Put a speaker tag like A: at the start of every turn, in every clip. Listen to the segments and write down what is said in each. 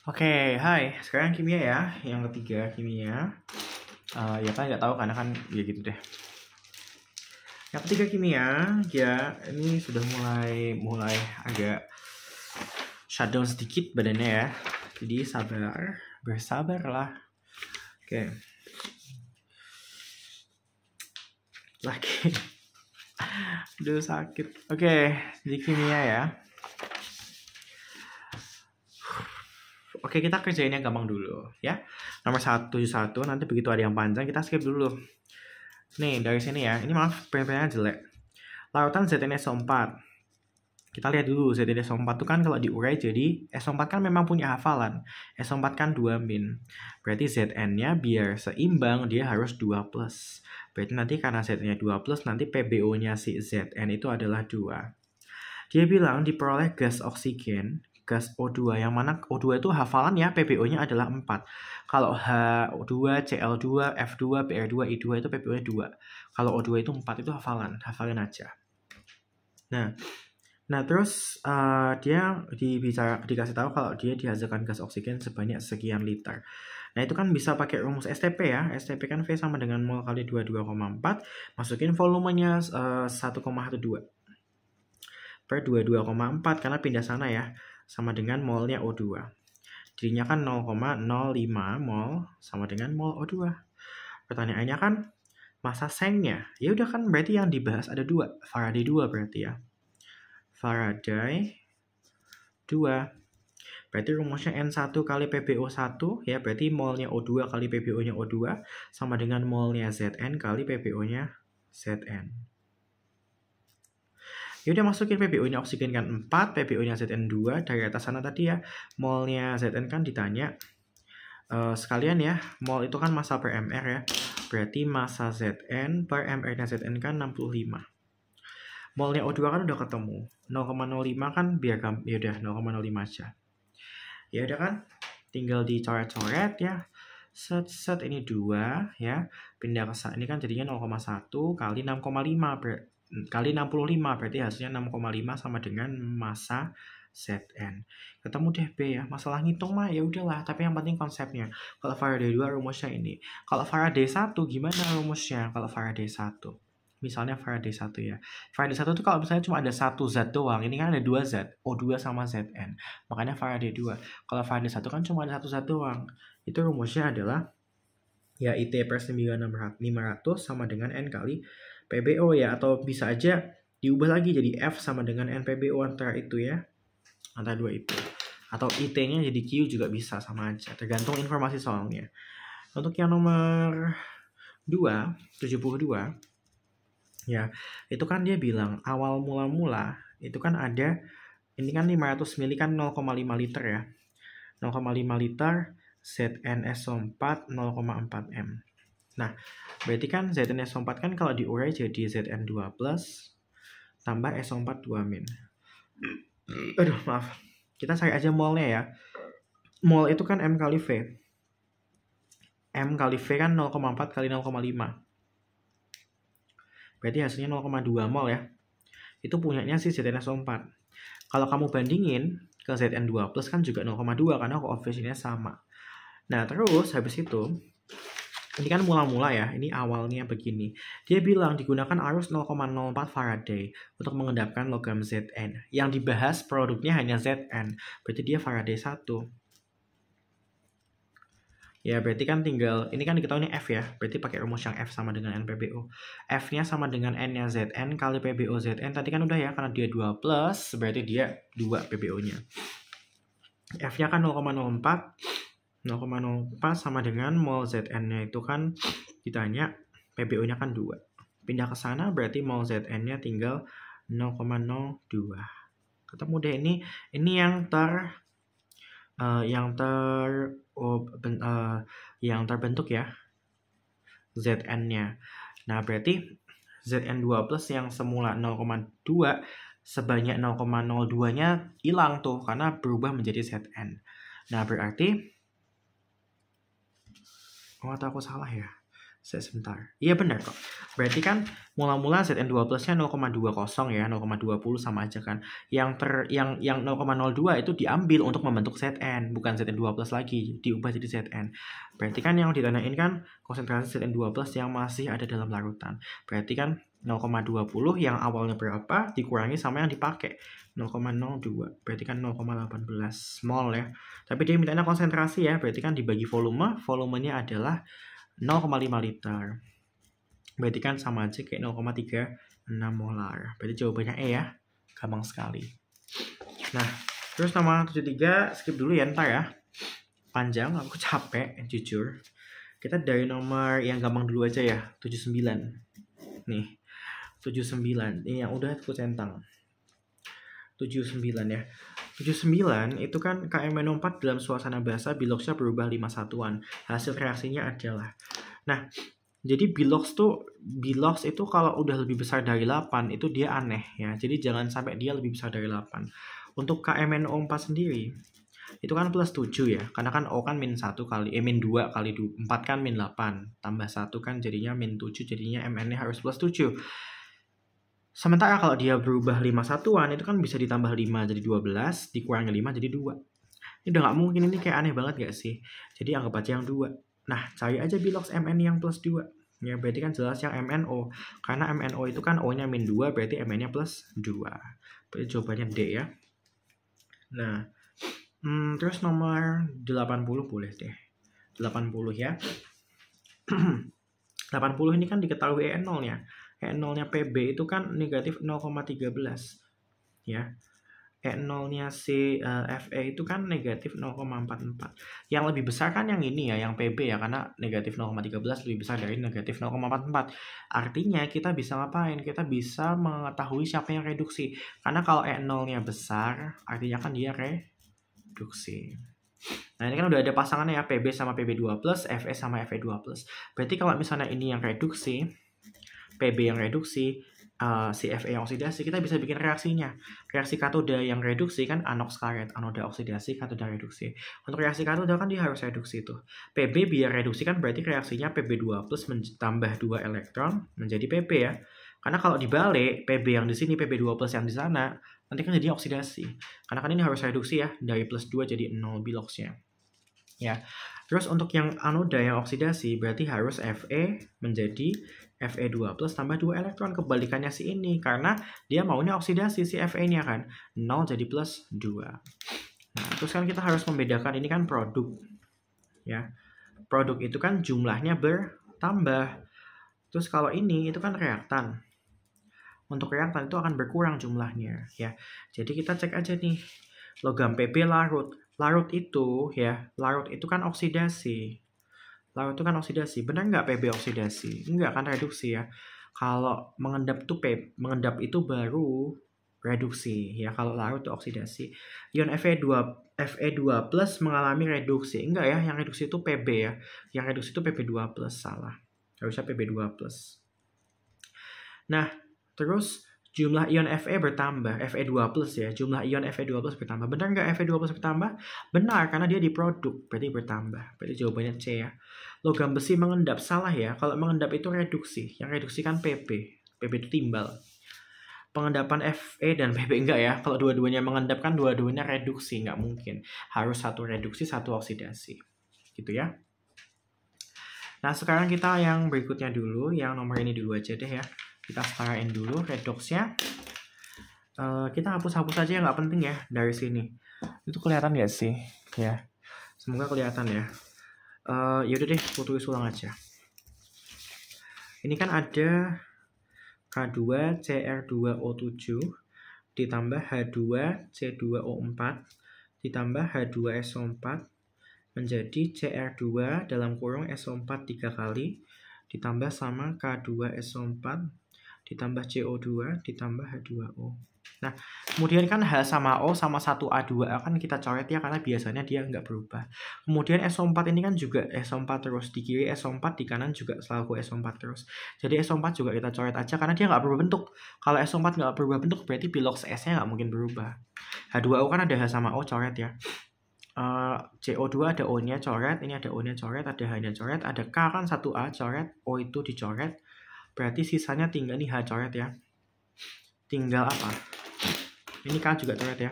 A: Oke, hai. Sekarang kimia ya. Yang ketiga kimia. Ya kan nggak tahu karena kan ya gitu deh. Yang ketiga kimia, ya ini sudah mulai agak shutdown sedikit badannya ya. Jadi bersabarlah. Oke. Lagi. Aduh sakit. Oke, jadi kimia ya. Oke, kita kerjain yang gampang dulu ya. Nomor 171, nanti begitu ada yang panjang kita skip dulu. Nih, dari sini ya. Ini maaf pengennya jelek. Larutan ZnSO4. Kita lihat dulu ZnSO4 itu kan kalau diurai jadi SO4 kan memang punya hafalan. SO4 kan 2 min. Berarti Zn-nya biar seimbang dia harus 2 plus. Berarti nanti karena Z-nya 2 plus nanti PbO-nya si Zn itu adalah 2. Dia bilang diperoleh gas oksigen, gas O2, yang mana O2 itu hafalan ya, PbO-nya adalah 4. Kalau H2, Cl2, F2, Br2, I2 itu PbO-nya 2. Kalau O2 itu 4 itu hafalin aja. Nah terus dia dikasih tahu kalau dia dihasilkan gas oksigen sebanyak sekian liter. Nah itu kan bisa pakai rumus STP ya. STP kan V sama dengan mol kali 22,4. Masukin volumenya 1,12 per 22,4 karena pindah sana ya, sama dengan molnya O2. Jadinya kan 0,05 mol sama dengan mol O2. Pertanyaannya kan masa sengnya. Ya udah kan berarti yang dibahas ada 2, Faraday 2 berarti ya. Faraday 2. Berarti rumusnya N1 kali PbO1 ya, berarti molnya O2 kali PbO-nya O2 sama dengan molnya Zn kali PbO-nya Zn. Ya udah masukin PbO-nya oksigen kan 4, PbO-nya Zn 2 dari atas sana tadi ya. Molnya Zn kan ditanya. Sekalian ya, mol itu kan massa per mr ya. Berarti massa Zn per mr-nya Zn kan 65. Molnya O2 kan udah ketemu. 0,05 kan biar ya udah 0,05 aja. Ya udah kan? Tinggal dicoret-coret ya. Set ini 2 ya. Pindah ke sana ini kan jadinya 0,1 kali 6,5 kali 65 berarti hasilnya 6,5 sama dengan massa Zn. Ketemu deh B ya. Masalah ngitung mah ya udahlah, tapi yang penting konsepnya. Kalau Faraday 2 rumusnya ini. Kalau Faraday 1 gimana rumusnya? Kalau Faraday 1. Misalnya Faraday 1 ya. Faraday 1 itu kalau misalnya cuma ada satu zat doang, ini kan ada 2 zat, O2 sama Zn. Makanya Faraday 2. Kalau Faraday 1 kan cuma ada satu zat doang. Itu rumusnya adalah ya IT per 9.500 sama dengan N kali PbO ya, atau bisa aja diubah lagi jadi F sama dengan N PbO antara itu ya, antara dua itu, atau IT-nya jadi Q juga bisa, sama aja tergantung informasi soalnya. Untuk yang nomor 2, 72 ya, itu kan dia bilang awal mula-mula itu kan ada, ini kan 500 ml kan 0,5 liter ya, 0,5 liter ZnSO4 0,4 m. Nah, berarti kan ZnSO4 kan kalau diurai jadi Zn2 plus tambah SO4 2 min. Aduh, maaf. Kita cari aja molnya ya. Mol itu kan M kali V. M kali V kan 0,4 kali 0,5. Berarti hasilnya 0,2 mol ya. Itu punyanya si ZnSO4. Kalau kamu bandingin ke Zn2 plus kan juga 0,2 karena koefisiennya sama. Nah, terus habis itu ini kan mula-mula ya, ini awalnya begini. Dia bilang digunakan arus 0,04 Faraday untuk mengendapkan logam Zn. Yang dibahas produknya hanya Zn, berarti dia Faraday 1. Ya berarti kan tinggal, ini kan diketahui ini F ya, berarti pakai rumus yang F sama dengan N PbO. F-nya sama dengan N-nya Zn kali PbO Zn, tadi kan udah ya, karena dia 2 plus, berarti dia 2 PbO-nya. F-nya kan 0,04 sama dengan mol Zn-nya itu kan ditanya PbO-nya kan 2. Pindah ke sana berarti mol Zn-nya tinggal 0,02. Ketemu deh ini yang terbentuk ya, Zn-nya. Nah, berarti Zn2 plus yang semula 0,2 sebanyak 0,02-nya hilang tuh karena berubah menjadi Zn. Nah, berarti atau aku salah ya? Sebentar. Iya benar kok. Berarti kan mula-mula Zn2+-nya 0,20 ya, 0,20 sama aja kan. Yang 0,02 itu diambil untuk membentuk Zn, bukan Zn2+ lagi, diubah jadi Zn. Berarti kan yang ditanyain kan konsentrasi Zn2+ yang masih ada dalam larutan. Berarti kan 0,20 yang awalnya berapa dikurangi sama yang dipakai 0,02. Berarti kan 0,18 mol ya. Tapi dia mintanya konsentrasi ya, berarti kan dibagi volume, volumenya adalah 0,5 liter. Berarti kan sama aja kayak 0,36 molar. Berarti jawabannya E ya. Gampang sekali. Nah, terus nomor 73 skip dulu ya ntar ya. Panjang, aku capek jujur. Kita dari nomor yang gampang dulu aja ya, 79. Nih, 79. Ini yang udah aku centang. 79 ya. 79 itu kan KMNO4 dalam suasana basah Biloxnya berubah 5 satuan. Hasil reaksinya adalah. Nah, jadi Bilox itu kalau udah lebih besar dari 8 itu dia aneh ya. Jadi jangan sampai dia lebih besar dari 8. Untuk KMNO4 sendiri itu kan plus 7 ya. Karena kan O kan min 1 kali min 2 kali 4 kan min 8 tambah 1 kan jadinya min 7, jadinya MN-nya harus plus 7. Sementara kalau dia berubah 5 satuan, itu kan bisa ditambah 5 jadi 12, dikurangi 5 jadi 2. Ini udah nggak mungkin, ini kayak aneh banget gak sih? Jadi anggap aja yang 2. Nah, cari aja Bilox MN yang plus 2. Ya, berarti kan jelas yang MNO. Karena MNO itu kan O-nya min 2, berarti MN-nya plus 2. Berarti jawabannya D ya. Nah, terus nomor 80 boleh deh. 80 ya. 80 ini kan diketahui E0-nya. E0-nya PB itu kan negatif 0,13 ya. E0-nya FE itu kan negatif 0,44. Yang lebih besar kan yang ini ya, yang PB ya, karena negatif 0,13 lebih besar dari negatif 0,44. Artinya kita bisa ngapain? Kita bisa mengetahui siapa yang reduksi. Karena kalau E0-nya besar, artinya kan dia reduksi. Nah ini kan udah ada pasangannya ya, PB sama PB2+, FE sama FE2+. Berarti kalau misalnya ini yang reduksi, PB yang reduksi, si FE yang oksidasi, kita bisa bikin reaksinya. Reaksi katoda yang reduksi kan anoks karet, anoda oksidasi, katoda reduksi. Untuk reaksi katoda kan dia harus reduksi tuh. PB biar reduksi kan berarti reaksinya PB2+ tambah 2 elektron menjadi PB ya. Karena kalau dibalik, PB yang di sini, PB2+ yang di sana, nanti kan jadi oksidasi. Karena kan ini harus reduksi ya, dari plus 2 jadi 0 Biloxnya. Ya. Terus untuk yang anoda yang oksidasi berarti harus Fe menjadi Fe2+ tambah 2 elektron, kebalikannya si ini karena dia maunya oksidasi si Fe-nya kan 0 jadi plus 2. Nah, terus kan kita harus membedakan ini kan produk. Ya. Produk itu kan jumlahnya bertambah. Terus kalau ini itu kan reaktan. Untuk reaktan itu akan berkurang jumlahnya ya. Jadi kita cek aja nih. Logam PB larut. Larut itu kan oksidasi. Larut itu kan oksidasi. Benar nggak PB oksidasi? Enggak kan reduksi ya. Kalau mengendap itu baru reduksi ya. Kalau larut itu oksidasi. Ion Fe2+ mengalami reduksi. Enggak ya, yang reduksi itu PB ya. Yang reduksi itu PB2+, salah. Harusnya PB2+. Nah, terus jumlah ion Fe bertambah, Fe2+ ya, jumlah ion Fe2+ bertambah. Benar nggak Fe2+ bertambah? Benar, karena dia diproduk, berarti bertambah. Berarti jawabannya C ya. Logam besi mengendap, salah ya. Kalau mengendap itu reduksi, yang reduksi kan Pp. Pp itu timbal. Pengendapan Fe dan Pp enggak ya. Kalau dua-duanya mengendap kan dua-duanya reduksi, nggak mungkin. Harus satu reduksi, satu oksidasi. Gitu ya. Nah, sekarang kita yang berikutnya dulu, yang nomor ini dulu aja deh ya. Kita setarain dulu redoxnya. Kita hapus-hapus aja yang nggak penting ya dari sini. Itu kelihatan nggak sih? Ya, semoga kelihatan ya. Yaudah deh, aku tulis ulang aja. Ini kan ada K2CR2O7 ditambah H2C2O4 ditambah H2SO4 menjadi CR2 dalam kurung SO4 3 kali ditambah sama K2SO4 ditambah CO2 ditambah H2O. Nah, kemudian kan H sama O sama 1A2A kan kita coret ya karena biasanya dia nggak berubah. Kemudian SO4 ini kan juga SO4 terus, di kiri SO4, di kanan juga selalu SO4 terus. Jadi SO4 juga kita coret aja karena dia nggak berubah bentuk. Kalau SO4 nggak berubah bentuk berarti Bilox S-nya nggak mungkin berubah. H2O kan ada H sama O, coret ya. CO2 ada O-nya coret, ini ada O-nya coret, ada H-nya coret, ada K kan 1A coret, O itu dicoret, berarti sisanya tinggal nih H coret ya. Tinggal apa? Ini K juga coret ya.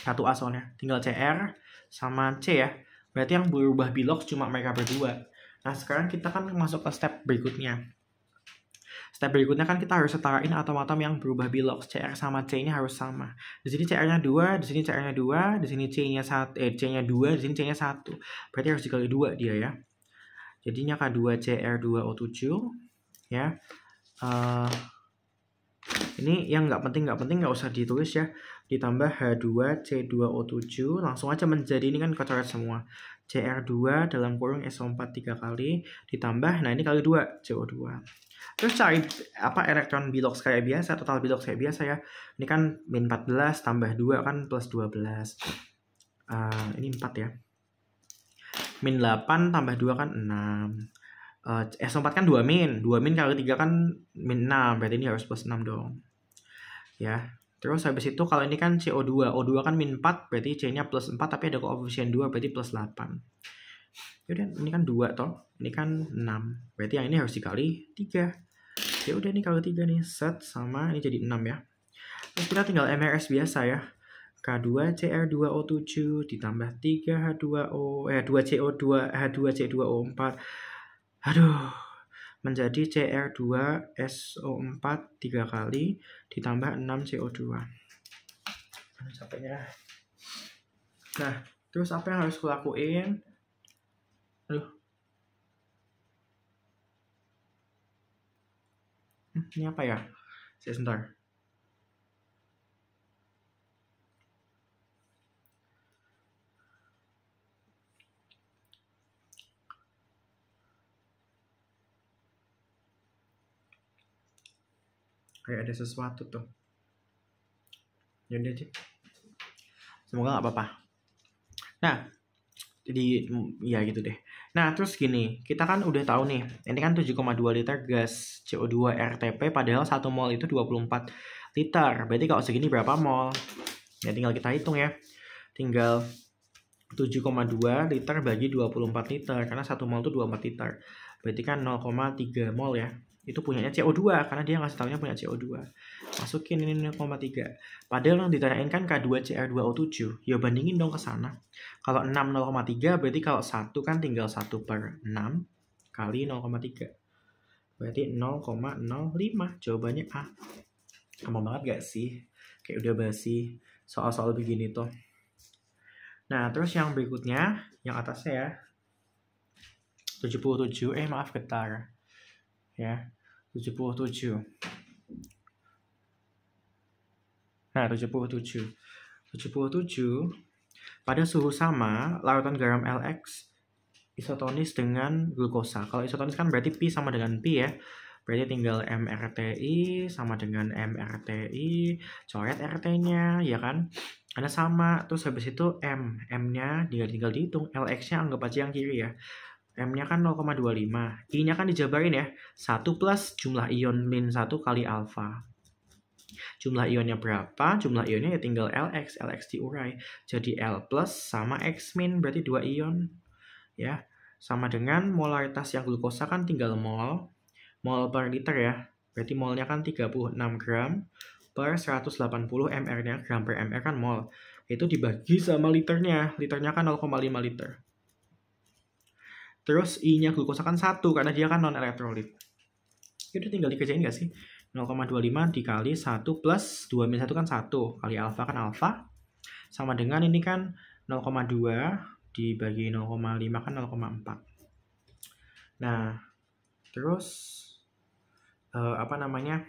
A: 1A soalnya. Tinggal CR sama C ya. Berarti yang berubah bilox cuma mereka berdua. Nah, sekarang kita kan masuk ke step berikutnya. Step berikutnya kan kita harus setarain atom-atom yang berubah bilox. CR sama C-nya harus sama. Di sini CR-nya 2, di sini CR-nya 2, di sini C-nya 2, di sini C-nya 1. Berarti harus dikali 2 dia ya. Jadinya K2CR2O7 ya. Ini yang nggak penting nggak usah ditulis ya. Ditambah H2C2O7 langsung aja menjadi, ini kan kecoret semua. CR2 dalam kurung SO4 3 kali ditambah, nah ini kali 2 CO2. Terus cari apa elektron bilox kayak biasa, total bilox kayak biasa ya. Ini kan min 14 tambah 2 kan plus 12. Ini 4 ya. Min 8 tambah 2 kan 6. SO4 kan 2 min kali 3 kan min 6, berarti ini harus plus 6 dong. Ya. Terus habis itu kalau ini kan CO2, O2 kan min 4, berarti C-nya plus 4, tapi ada koefisien 2, berarti plus 8. Yaudah, ini kan 2 toh, ini kan 6, berarti yang ini harus dikali 3. Ya udah, ini kali 3 nih, set sama, ini jadi 6 ya. Terus kita tinggal MRS biasa ya. K2CR2O7 ditambah 2CO2H2CO4. Aduh, menjadi CR2SO4 3 kali ditambah 6 CO2. Capeknya. Nah, terus apa yang harus kulakuin? Aduh. Ini apa ya? Sebentar. Kayak ada sesuatu tuh. Yaudah aja. Semoga nggak apa-apa. Nah, jadi ya gitu deh. Nah, terus gini, kita kan udah tahu nih, ini kan 7,2 liter gas CO2 RTP, padahal 1 mol itu 24 liter. Berarti kalau segini berapa mol? Ya tinggal kita hitung ya. Tinggal 7,2 liter bagi 24 liter, karena 1 mol itu 24 liter. Berarti kan 0,3 mol ya. Itu punyanya CO2, karena dia ngasih taunya punya CO2. Masukin ini 0,3. Padahal yang ditanyain kan K2CR2O7. Ya bandingin dong ke sana. Kalau 6 0,3, berarti kalau 1 kan tinggal 1/6 kali 0,3. Berarti 0,05. Jawabannya A. Gampang banget gak sih? Kayak udah basi soal-soal begini tuh. Nah, terus yang berikutnya, yang atasnya ya. 77, maaf getar. Ya, 77. Nah, 77 pada suhu sama, larutan garam LX isotonis dengan glukosa. Kalau isotonis kan berarti Pi sama dengan Pi ya. Berarti tinggal MRTI sama dengan MRTI, coret RT-nya ya kan. Karena sama, terus habis itu M-nya tinggal dihitung, LX-nya anggap aja yang kiri ya. M-nya kan 0,25. I-nya kan dijabarin ya. 1 plus jumlah ion min 1 kali alfa. Jumlah ionnya berapa? Jumlah ionnya ya tinggal LX. LX diurai. Jadi L plus sama X min. Berarti 2 ion. Ya. Sama dengan molaritas yang glukosa kan tinggal mol. Mol per liter ya. Berarti molnya kan 36 gram per 180 mR-nya. Gram per mR kan mol. Itu dibagi sama liternya. Liternya kan 0,5 liter. Terus I-nya glukosa kan 1 karena dia kan non-elektrolit. Itu tinggal dikerjain nggak sih? 0,25 dikali 1 plus 2 min 1 kan 1. Kali alfa kan alfa. Sama dengan ini kan 0,2 dibagi 0,5 kan 0,4. Nah, terus apa namanya?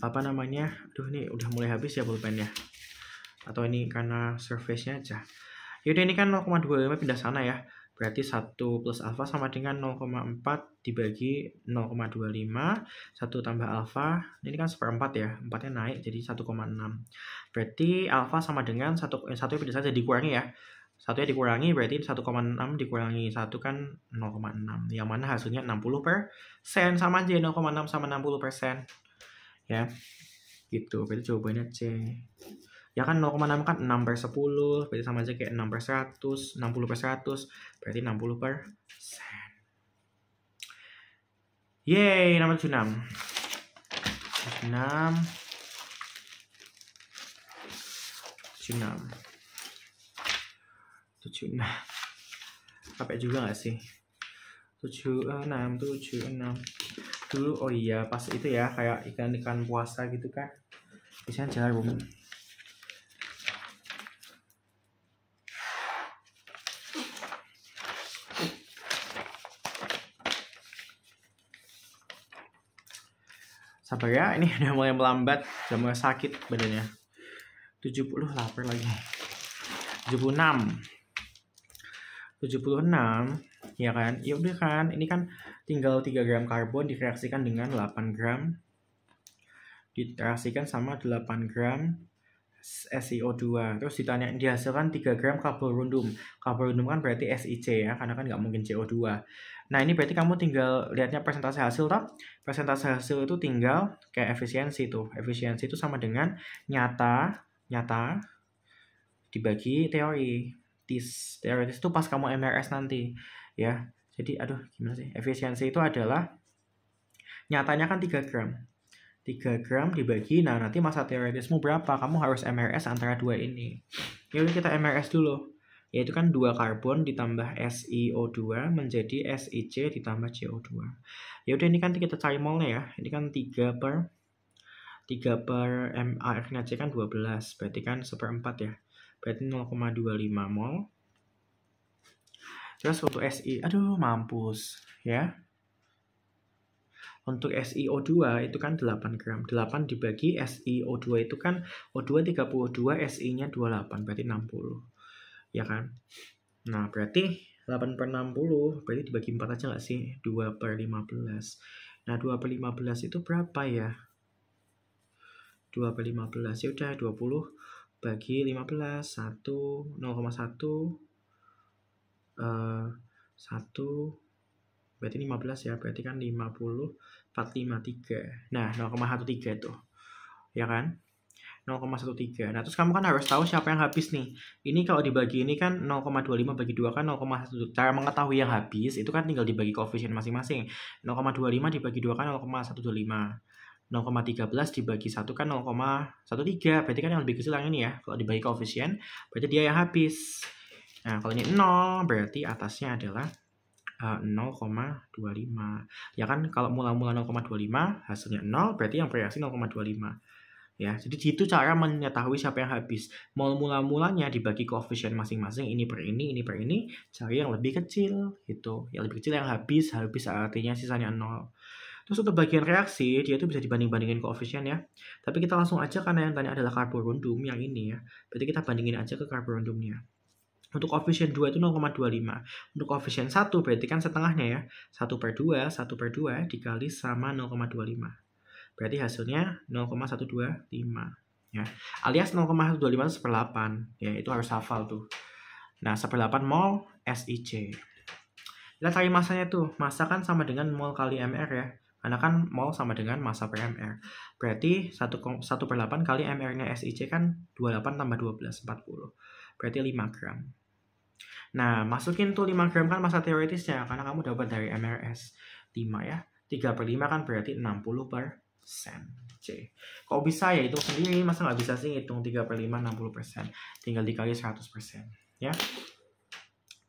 A: Aduh, ini udah mulai habis ya pulpennya. Atau ini karena surface-nya aja. Yaudah, ini kan 0,25 pindah sana ya. Berarti 1 plus alfa sama dengan 0,4 dibagi 0,25. 1 tambah alfa, ini kan 1/4 ya. 4-nya naik jadi 1,6. Berarti alfa sama dengan 1 pindah saja dikurangi ya. 1-nya dikurangi berarti 1,6 dikurangi 1 kan 0,6. Yang mana hasilnya 60%. Sama aja 0,6 sama 60%. Ya. Gitu. Berarti jawabannya C. Ya kan 0,6 kan 6/10, berarti sama aja kayak 6/100, 60/100, berarti 60%. Yeay, nomor 76. 76. Capek juga gak sih? 76. Dulu, oh iya, pas itu ya, kayak ikan-ikan puasa gitu kan. Biasanya jarum. Sabar ya, ini udah mulai melambat, udah mulai sakit badannya. 70, lapar lagi. 76, ya kan? Ya udah kan, ini kan tinggal 3 gram karbon direaksikan dengan 8 gram, direaksikan sama 8 gram SiO2. Terus ditanya dihasilkan 3 gram karborundum. Karborundum kan berarti SiC ya, karena kan nggak mungkin CO2. Nah ini berarti kamu tinggal lihatnya persentase hasil toh. Persentase hasil itu tinggal kayak efisiensi tuh. Efisiensi itu sama dengan nyata dibagi teoritis. Teoritis itu pas kamu MRS nanti ya. Jadi aduh gimana sih? Efisiensi itu adalah nyatanya kan 3 gram. 3 gram dibagi, nah nanti masa teoritismu berapa? Kamu harus MRS antara dua ini. Yaudah kita MRS dulu. Yaitu kan 2 karbon ditambah SiO2 menjadi SiC ditambah CO2. Yaudah ini kan kita cari molnya ya. Ini kan 3 per MAR-nya C kan 12. Berarti kan 1/4 ya. Berarti 0,25 mol. Terus untuk Si, aduh mampus ya. Untuk SiO2 itu kan 8 gram. 8 dibagi SiO2 itu kan O2 32, Si-nya 28, berarti 60. Ya kan? Nah, berarti 8/60, berarti dibagi 4 aja nggak sih? 2/15. Nah, 2/15 itu berapa ya? 2/15, ya udah 20 bagi 15, 0,1, 1, berarti 15 ya, berarti kan 50, 453. Nah, 0,13 tuh. Ya kan? 0,13. Nah, terus kamu kan harus tahu siapa yang habis nih. Ini kalau dibagi ini kan 0,25 bagi 2 kan 0,1. Cara mengetahui yang habis itu kan tinggal dibagi koefisien masing-masing. 0,25 dibagi 2 kan 0,125. 0,13 dibagi 1 kan 0,13. Berarti kan yang lebih kecil yang ini ya. Kalau dibagi koefisien, berarti dia yang habis. Nah, kalau ini 0, berarti atasnya adalah 0,25. Ya kan, kalau mula-mula 0,25, hasilnya 0, berarti yang bereaksi 0,25. Ya, jadi itu cara mengetahui siapa yang habis. Mol mula-mulanya dibagi koefisien masing-masing, ini per ini per ini, cari yang lebih kecil gitu. Yang lebih kecil yang habis artinya sisanya 0. Terus untuk bagian reaksi, dia itu bisa dibanding-bandingin koefisien ya. Tapi kita langsung aja karena yang tanya adalah karborundum yang ini ya. Berarti kita bandingin aja ke karborundumnya. Untuk koefisien 2 itu 0,25. Untuk koefisien 1 berarti kan setengahnya ya. 1/2 dikali sama 0,25. Berarti hasilnya 0,125 ya. Alias 0,125 itu 1/8 ya, itu harus hafal tuh. Nah, 1/8 mol SiC. Kita cari masanya tuh. Masa kan sama dengan mol kali MR ya. Karena kan mol sama dengan massa per MR. Berarti 1/8 kali MR-nya SiC kan 28 tambah 12, 40. Berarti 5 gram. Nah, masukin tuh 5 gram kan massa teoritisnya. Karena kamu dapat dari MRS 5 ya. 3/5 kan berarti 60%. C. Kok bisa ya itu sendiri? Masa nggak bisa sih ngitung 3/5 60%? Tinggal dikali 100%. Ya.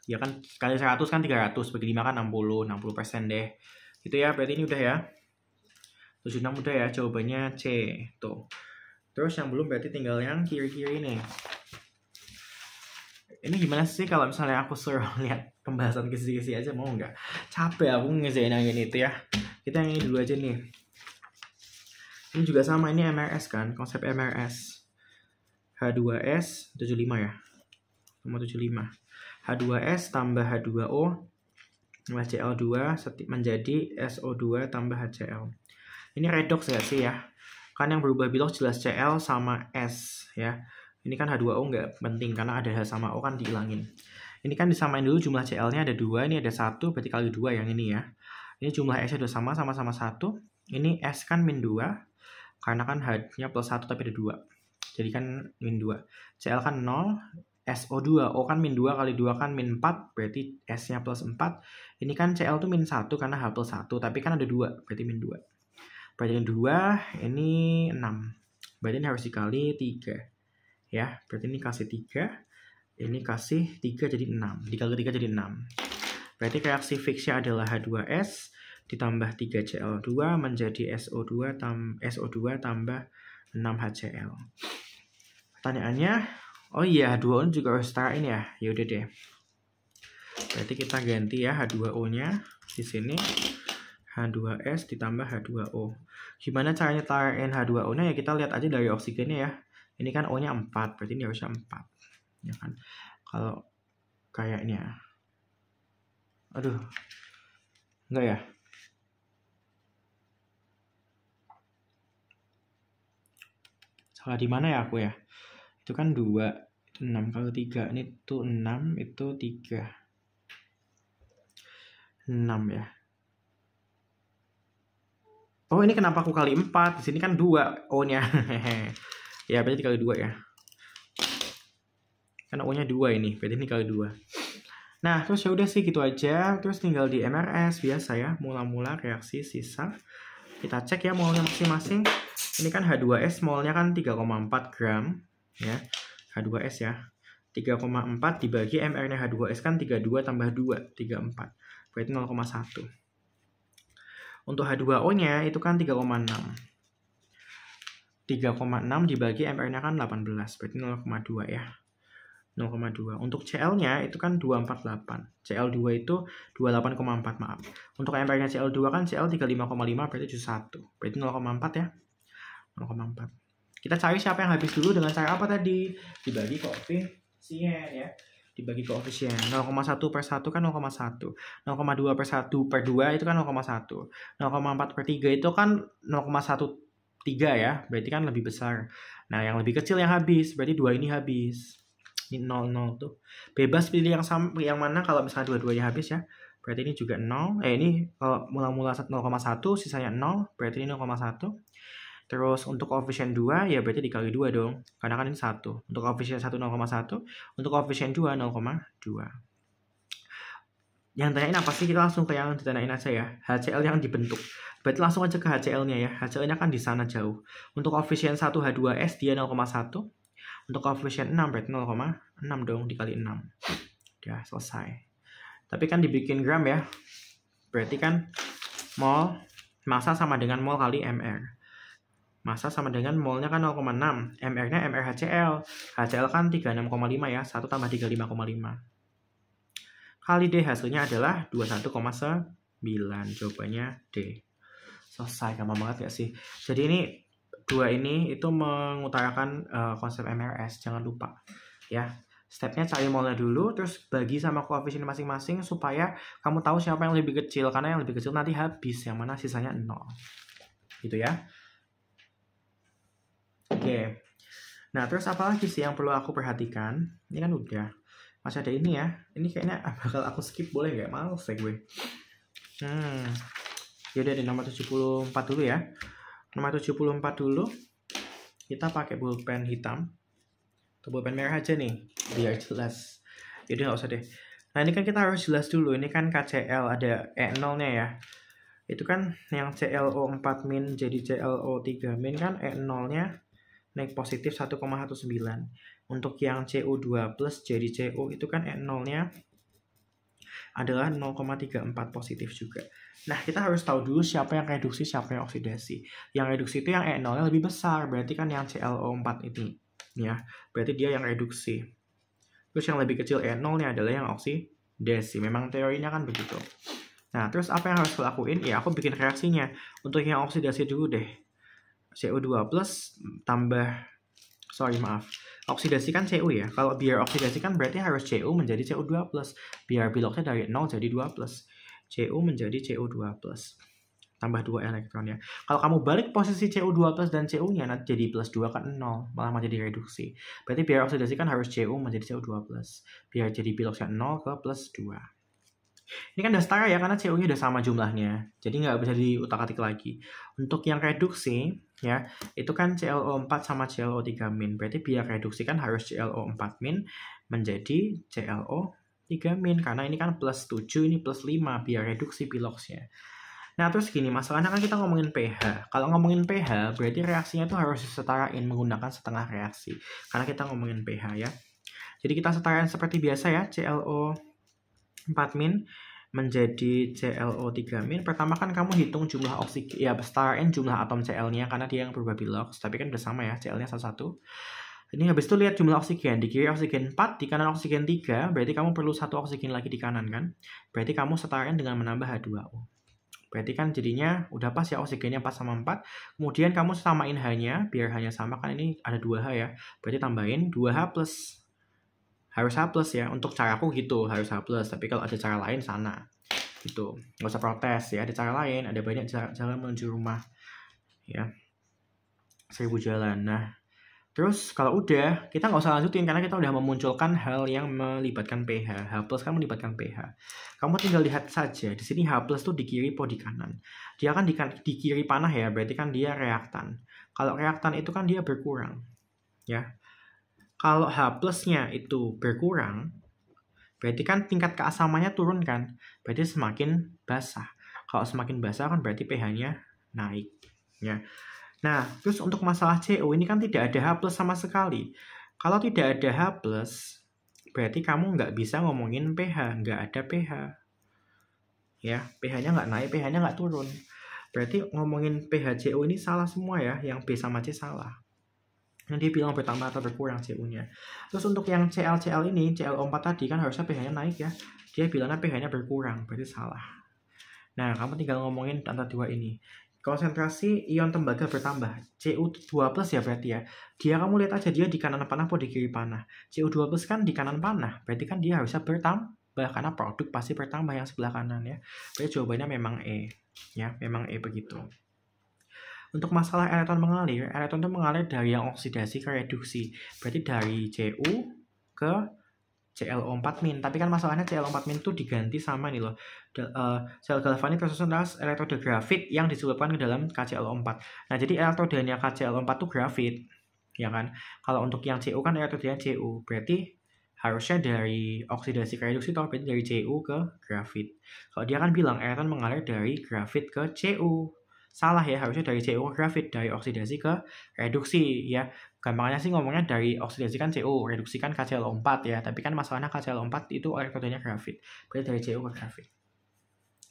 A: Ya kan kali 100 kan 300. Bagi 5 kan 60% deh. Gitu ya. Berarti ini udah ya. 76 udah ya. Jawabannya C. Tuh. Terus yang belum berarti tinggal yang kiri-kiri nih. Ini gimana sih kalau misalnya aku suruh lihat pembahasan kisi-kisi aja, mau nggak? Capek aku ngejain yang ini itu ya. Kita yang ini dulu aja nih. Ini juga sama, ini MRS kan, konsep MRS. H2S 75 ya. Nomor 75. H2S tambah H2O tambah Cl2 menjadi SO2 tambah HCl. Ini redox ya sih ya. Kan yang berubah bilang jelas Cl sama S ya. Ini kan H2O nggak penting karena ada H sama O kan dihilangin. Ini kan disamain dulu jumlah Cl-nya ada 2, ini ada 1, berarti kali 2 yang ini ya. Ini jumlah S-nya udah sama-sama 1. Ini S kan min 2, karena kan H-nya plus 1 tapi ada 2. jadi kan min 2. Cl kan 0, SO2, O kan min 2 kali 2 kan min 4, berarti S-nya plus 4. Ini kan Cl tuh min 1 karena H plus 1, tapi kan ada 2, berarti min 2. Berarti ini 2, ini 6. Berarti ini harus dikali 3. Ya, berarti ini kasih 3, ini kasih 3 jadi 6. Dikali 3 jadi 6. Berarti reaksi fixnya adalah H2S ditambah 3Cl2 menjadi SO2 tambah 6HCl. Pertanyaannya, oh iya, H2O juga harus setara ini ya. Yaudah deh. Berarti kita ganti ya H2O-nya di sini. H2S ditambah H2O. Gimana caranya tarain H2O-nya? Ya kita lihat aja dari oksigennya ya. Ini kan O-nya 4, berarti ini harusnya 4. Ya kan? Kalau kayaknya. Aduh. Enggak ya? Salah di mana ya aku ya? Itu kan 2, itu 6 kali 3. Ini tuh 6, itu 3. 6 ya. Oh, ini kenapa aku kali 4? Di sini kan 2 O-nya. Ya, berarti kali 2 ya. Karena O-nya 2 ini, berarti ini kali 2. Nah, terus ya udah sih gitu aja. Terus tinggal di MRS biasa ya, mula-mula reaksi sisa. Kita cek ya molnya masing-masing. Ini kan H2S molnya kan 3,4 gram ya. H2S ya. 3,4 dibagi MR-nya H2S kan 32 tambah 2, 34. Berarti 0,1. Untuk H2O-nya itu kan 3,6. 3,6 dibagi MR-nya kan 18, berarti 0,2 ya. 0,2. Untuk Cl-nya itu kan 248. Cl2 itu 28,4, maaf. Untuk MR-nya Cl2 kan Cl 35,5 berarti 71. Berarti 0,4 ya. 0,4. Kita cari siapa yang habis dulu dengan cara apa tadi? Dibagi koefisien ya. Dibagi koefisien. 0,1 per 1 kan 0,1. 0,2 per 1 per 2 itu kan 0,1. 0,4 per 3 itu kan 0,13 ya. Berarti kan lebih besar. Nah, yang lebih kecil yang habis. Berarti 2 ini habis. Ini 0 tuh. Bebas pilih yang mana kalau misalnya dua-duanya habis ya. Berarti ini juga 0. Ini kalau mula-mula 0,1 sisanya 0. Berarti ini 0,1. Terus untuk koefisien 2 ya berarti dikali 2 dong. Karena kan ini 1. Untuk koefisien 1 0,1. Untuk koefisien 2 0,2. Yang tanyain apa sih? Kita langsung ke yang ditanyain aja ya. HCl yang dibentuk. Berarti langsung aja ke HCl-nya ya. HCl-nya kan di sana jauh. Untuk koefisien 1 H2S dia 0,1. Untuk koefisien 6 berarti 0,6 dong dikali 6. Udah selesai. Tapi kan dibikin gram ya. Berarti kan mol massa sama dengan mol kali MR. Massa sama dengan molnya kan 0,6. MR-nya MR HCl. HCl kan 36,5 ya. 1 tambah 35,5. Kali D hasilnya adalah 21,9. Jawabannya D. Selesai. Gampang banget ya sih. Jadi ini 2 ini itu mengutarakan konsep MRS. Jangan lupa. Ya. Stepnya cari molnya dulu. Terus bagi sama koefisien masing-masing. Supaya kamu tahu siapa yang lebih kecil. Karena yang lebih kecil nanti habis. Yang mana sisanya 0. Gitu ya. Oke. Nah, terus apa lagi sih yang perlu aku perhatikan? Ini kan udah. Masih ada ini ya. Ini kayaknya bakal aku skip, boleh nggak? Males ya gue. Yaudah di nomor 74 dulu ya. Nomor 74 dulu. Kita pakai pulpen hitam. Atau pulpen merah aja nih. Biar jelas. Yaudah nggak usah deh. Nah, ini kan kita harus jelas dulu. Ini kan KCl ada E0-nya ya. Itu kan yang ClO4- jadi ClO3- kan E0-nya naik positif 1,19. Untuk yang CO2+ jadi CO itu kan E0-nya adalah 0,34 positif juga. Nah, kita harus tahu dulu siapa yang reduksi, siapa yang oksidasi. Yang reduksi itu yang E0-nya lebih besar, berarti kan yang ClO4 ini. Ya, berarti dia yang reduksi. Terus yang lebih kecil E0-nya adalah yang oksidasi. Memang teorinya kan begitu. Nah, terus apa yang harus aku lakuin? Ya, aku bikin reaksinya. Untuk yang oksidasi dulu deh. CO2+ tambah, oksidasi kan Cu ya. Kalau biar oksidasi kan berarti harus Cu menjadi CO2+. Biar biloknya dari 0 jadi 2+. Cu menjadi CO2+. Tambah 2 elektron ya. Kalau kamu balik posisi CO2+ dan Cu-nya nanti jadi +2 kan 0. Malah menjadi reduksi. Berarti biar oksidasi kan harus Cu menjadi CO2+. Biar jadi biloknya 0 ke +2. Ini kan udah setara ya, karena CO-nya udah sama jumlahnya. Jadi nggak bisa diutak-atik lagi. Untuk yang reduksi, ya, itu kan ClO4 sama ClO3 min. Berarti biar reduksi kan harus ClO4 min menjadi ClO3 min. Karena ini kan plus 7, ini plus 5 biar reduksi piloxnya. Nah, terus gini, masalahnya kan kita ngomongin pH. Kalau ngomongin pH, berarti reaksinya itu harus disetarain menggunakan setengah reaksi. Karena kita ngomongin pH ya. Jadi kita setarain seperti biasa ya, ClO4 min menjadi ClO3 min. Pertama kan kamu hitung jumlah oksigen, ya setarain jumlah atom Cl-nya karena dia yang berubah bilox, tapi kan udah sama ya, Cl-nya satu-satu. Ini habis itu lihat jumlah oksigen, di kiri oksigen 4, di kanan oksigen 3, berarti kamu perlu satu oksigen lagi di kanan kan? Berarti kamu setarain dengan menambah H2O. Berarti kan jadinya udah pas ya oksigennya 4 sama 4. Kemudian kamu samain H-nya, biar H-nya sama kan ini ada 2H ya. Berarti tambahin 2H plus. Harus H plus ya, untuk caraku gitu, harus H plus. Tapi kalau ada cara lain sana, gitu. Nggak usah protes ya, ada cara lain, ada banyak jalan menuju rumah. Ya, 1000 jalan. Nah, terus kalau udah, kita nggak usah lanjutin karena kita udah memunculkan hal yang melibatkan pH. H plus kan melibatkan pH. Kamu tinggal lihat saja, di sini H plus tuh di kiri atau di kanan. Dia kan di kiri panah ya, berarti kan dia reaktan. Kalau reaktan itu kan dia berkurang. Ya. Kalau H plusnya itu berkurang, berarti kan tingkat keasamannya turun kan? Berarti semakin basah. Kalau semakin basah kan berarti pH-nya naik. Ya. Nah, terus untuk masalah CO ini kan tidak ada H plus sama sekali. Kalau tidak ada H plus, berarti kamu nggak bisa ngomongin pH. Nggak ada pH. Ya, pH-nya nggak naik, pH-nya nggak turun. Berarti ngomongin pH CO ini salah semua ya. Yang B sama C salah. Nanti bilang bertambah atau berkurang CO-nya. Terus untuk yang Cl ini, ClO4 tadi kan harusnya pH-nya naik ya. Dia bilangnya pH-nya berkurang, berarti salah. Nah, kamu tinggal ngomongin antara dua ini. Konsentrasi ion tembaga bertambah. Cu2 plus ya berarti ya. Dia kamu lihat aja dia di kanan panah atau di kiri panah. Cu2 plus kan di kanan panah. Berarti kan dia harusnya bertambah. Karena produk pasti bertambah yang sebelah kanan ya. Berarti jawabannya memang E. Ya, memang E begitu. Untuk masalah elektron itu mengalir dari yang oksidasi ke reduksi. Berarti dari Cu ke ClO4 min. Tapi kan masalahnya ClO4 min itu diganti sama nih loh. Sel galvanik versus elektroda grafit yang diselipkan ke dalam KClO4. Nah, jadi elektrodanya KClO4 itu grafit. Ya kan? Kalau untuk yang Cu kan elektrodanya Cu. Berarti harusnya dari oksidasi ke reduksi atau berarti dari Cu ke grafit. Kalau dia kan bilang elektron mengalir dari grafit ke Cu. Salah ya, harusnya dari CO ke grafit, dari oksidasi ke reduksi ya. Gampangnya sih ngomongnya dari oksidasi kan CO, reduksi kan KClO4 ya. Tapi kan masalahnya KClO4 itu elektrodanya grafit. Berarti dari CO ke grafit.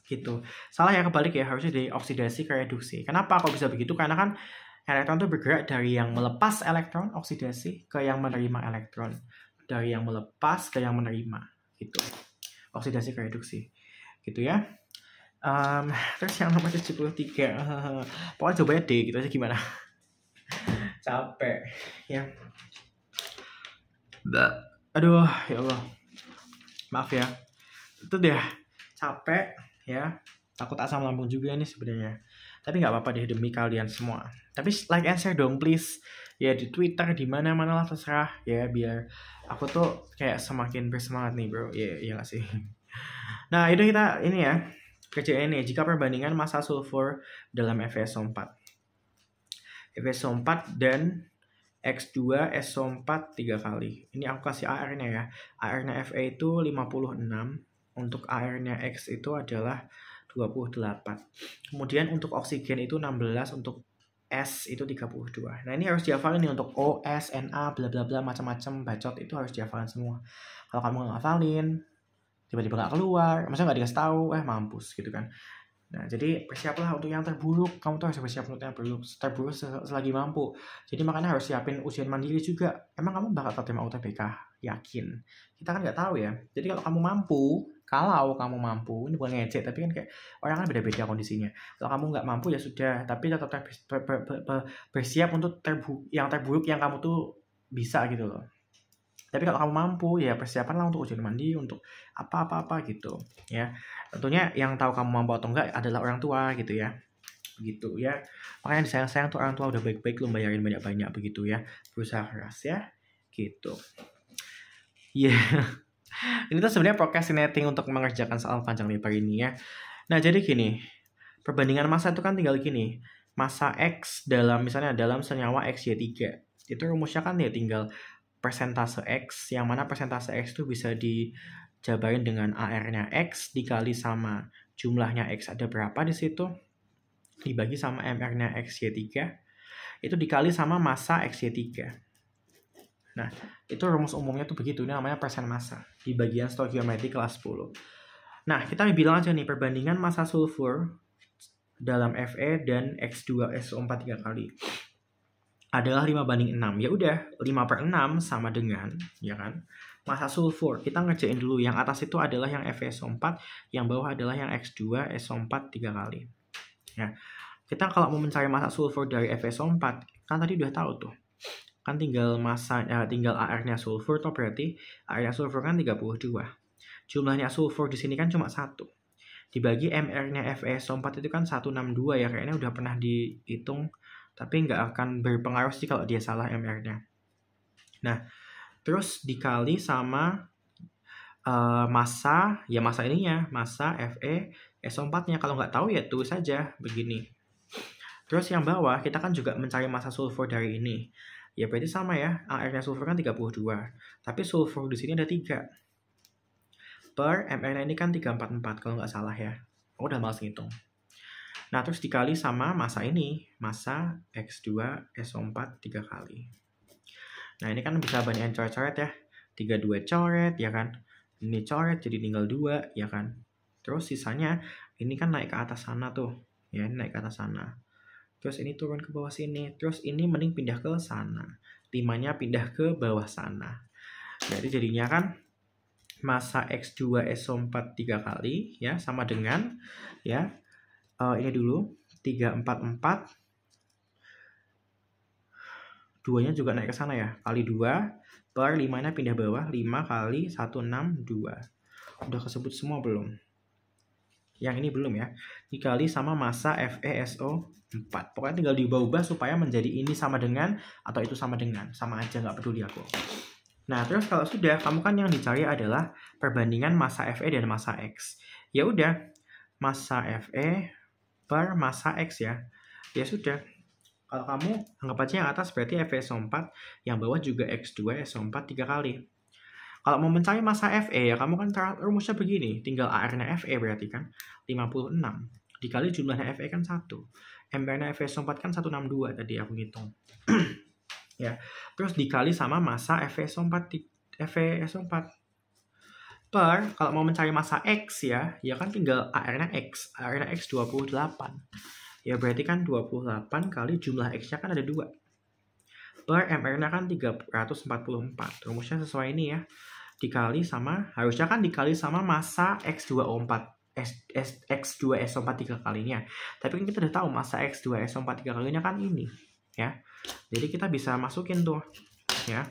A: Gitu. Salah ya, kebalik ya, harusnya dari oksidasi ke reduksi. Kenapa kok bisa begitu? Karena kan elektron itu bergerak dari yang melepas elektron oksidasi ke yang menerima elektron. Dari yang melepas ke yang menerima. Gitu. Oksidasi ke reduksi. Gitu ya. Terus yang nomor 73 pokoknya coba D gitu aja gimana. Capek ya. Aduh ya Allah, maaf ya, itu deh capek ya, takut asam lambung juga nih sebenarnya, tapi nggak apa-apa deh demi kalian semua. Tapi like and share dong please ya, di Twitter di mana-mana lah terserah ya, biar aku tuh kayak semakin bersemangat nih bro ya, iya nggak sih. Nah itu kita ini ya kerjain ini, jika perbandingan massa sulfur dalam FeSO4 dan X2 SO4 3 kali. Ini aku kasih AR-nya ya. AR-nya Fe itu 56, untuk AR-nya X itu adalah 28. Kemudian untuk oksigen itu 16, untuk S itu 32. Nah, ini harus dihafalin nih untuk O, S, Na, bla bla bla macam-macam bacot itu harus dihafalin semua. Kalau kamu nggak hafalin, tiba-tiba nggak keluar, maksudnya nggak dikasih tahu, mampus gitu kan. Nah, jadi persiaplah untuk yang terburuk. Kamu tuh harus bersiap untuk yang terburuk selagi mampu. Jadi makanya harus siapin ujian mandiri juga. Emang kamu bakal terima UTBK? Yakin? Kita kan nggak tahu ya. Jadi kalau kamu mampu, ini bukan ngecek, tapi kan kayak orang kan beda-beda kondisinya. Kalau kamu nggak mampu ya sudah, tapi tetap bersiap untuk yang terburuk yang kamu tuh bisa gitu loh. Tapi kalau kamu mampu ya persiapanlah untuk ujian mandiri, untuk apa-apa gitu ya. Tentunya yang tahu kamu mampu atau enggak adalah orang tua gitu ya. Begitu ya. Makanya disayang-sayang tuh orang tua udah baik-baik lu bayarin banyak-banyak begitu ya. Berusaha keras ya. Gitu. Iya. Yeah. Ini tuh sebenarnya procrastinating untuk mengerjakan soal panjang lebar ini ya. Nah, jadi gini. Perbandingan massa itu kan tinggal gini. massa X dalam misalnya dalam senyawa XY3. Itu rumusnya kan ya tinggal persentase X, yang mana persentase X itu bisa dijabarin dengan AR-nya X dikali sama jumlahnya X ada berapa di situ, dibagi sama MR-nya XY3, itu dikali sama massa XY3. Nah, itu rumus umumnya tuh begitu, ini namanya persen massa di bagian stoichiometry kelas 10. Nah, kita bilang aja nih perbandingan massa sulfur dalam Fe dan X2SO4 3 kali adalah 5:6. Ya udah, 5/6 sama dengan, ya kan, massa sulfur. Kita ngerjain dulu, yang atas itu adalah yang FeSO4, yang bawah adalah yang X2SO4 3 kali. Ya. Kita kalau mau mencari massa sulfur dari FeSO4, kan tadi udah tahu tuh. Kan tinggal tinggal AR-nya sulfur, toh berarti AR-nya sulfur kan 32. Jumlahnya sulfur di sini kan cuma 1. Dibagi MR-nya FeSO4 itu kan 162 ya, kayaknya udah pernah dihitung, tapi nggak akan berpengaruh sih kalau dia salah MR-nya. Nah, terus dikali sama massa, ya massa ininya, massa FeSO4-nya. Kalau nggak tahu ya tulis saja begini. Terus yang bawah, kita kan juga mencari massa sulfur dari ini. Ya berarti sama ya, AR-nya sulfur kan 32. Tapi sulfur di sini ada 3. Per MR-nya ini kan 344 kalau nggak salah ya. Udah males ngitung. Nah, terus dikali sama massa ini, massa X2SO4 3 kali. Nah, ini kan bisa banyak coret-coret ya. 32 coret, ya kan. Ini coret, jadi tinggal 2, ya kan. Terus sisanya, ini kan naik ke atas sana tuh. Ya, ini naik ke atas sana. Terus ini turun ke bawah sini. Terus ini mending pindah ke sana. 5-nya pindah ke bawah sana. Jadi jadinya kan massa X2SO4 3 kali ya sama dengan ya ini dulu 344, 2-nya juga naik ke sana ya, kali 2 per 5-nya pindah bawah, 5 kali 162. Udah kesebut semua belum? Yang ini belum ya. Dikali sama massa FeSO4. Pokoknya tinggal diubah-ubah supaya menjadi ini sama dengan atau itu sama dengan, sama aja, nggak peduli aku. Nah, terus kalau sudah, kamu kan yang dicari adalah perbandingan massa Fe dan massa X. Ya udah, massa Fe per massa X ya. Ya sudah. Kalau kamu anggap aja yang atas berarti FeSO4, yang bawah juga X2SO4 3 kali. Kalau mau mencari massa Fe ya, kamu kan rumusnya begini, tinggal AR-nya Fe berarti kan 56 dikali jumlahnya Fe kan 1. MR-nya FeSO4 kan 162 tadi aku ngitung. Ya, terus dikali sama massa FeSO4 per, kalau mau mencari massa X ya kan tinggal AR-nya X 28. Ya berarti kan 28 kali jumlah X-nya kan ada 2. Per MR-nya kan 344. Rumusnya sesuai ini ya. Dikali sama, harusnya kan dikali sama massa X2SO4 3 kalinya. Tapi kan kita udah tahu massa X2SO4 3 kalinya kan ini ya. Jadi kita bisa masukin tuh ya.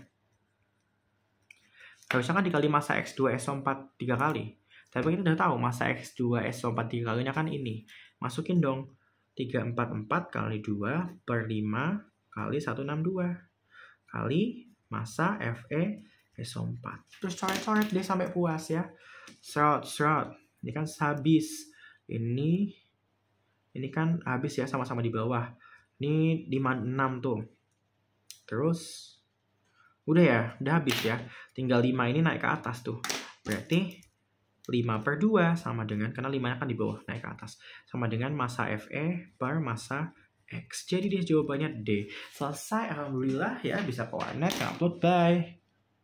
A: Harusnya kan dikali massa X2SO4 3 kali. Tapi kita udah tahu massa X2SO4 3 kalinya kan ini. Masukin dong. 344 kali 2 per 5 kali 162 kali massa FeSO4. Terus coret-coret deh sampai puas ya. Serot. Ini kan habis. Ini kan habis ya, sama-sama di bawah. Ini 56 tuh. Terus udah ya, udah habis ya. Tinggal 5 ini naik ke atas tuh. Berarti 5/2 sama dengan, karena 5-nya kan di bawah, naik ke atas. Sama dengan massa Fe per massa X. Jadi dia jawabannya D. Selesai, alhamdulillah ya, bisa ke warnet, upload, bye.